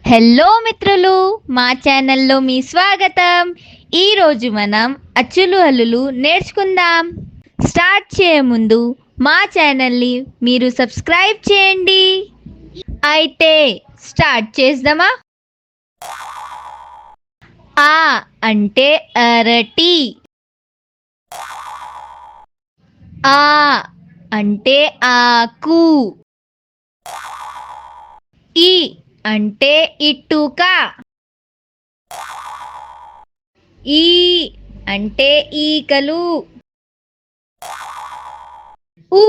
Hello మిత్రులు, మా ఛానల్లో మీ స్వాగతం. ఈరోజు మనం అచ్చులు హల్లులు నేర్చుకుందాం. స్టార్ట్ చేయే ముందు మా ఛానల్ని మీరు సబ్స్క్రైబ్ చేయండి. అయితే స్టార్ట్ చేద్దామా? ఆ అంటే అరటి. ఆ అంటే ఆకు. ఈ అంటే ఇటుక. ఈ అంటే ఈకలు. ఉ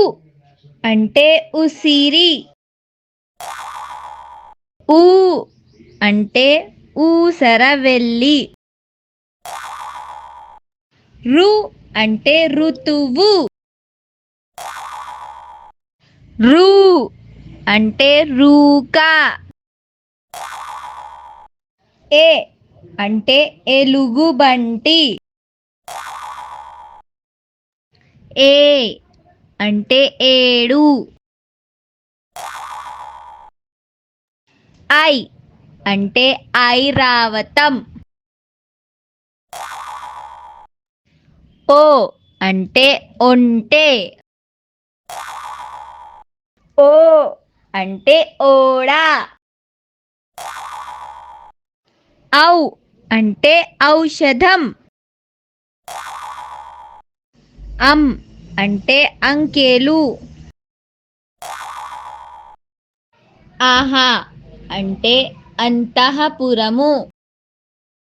అంటే ఉసిరి. ఊ అంటే ఊసరవెల్లి. రు అంటే ఋతువు. రు అంటే రూక. ఏ అంటే ఎలుగుబంటి. ఏ అంటే ఏడు. ఐ అంటే ఐరావతం. ఓ అంటే ఒంటె. ఓ అంటే ఓడ. ఔ అంటే ఔషధం. అం అంటే అంకెలు. ఆహా అంటే అంతఃపురము.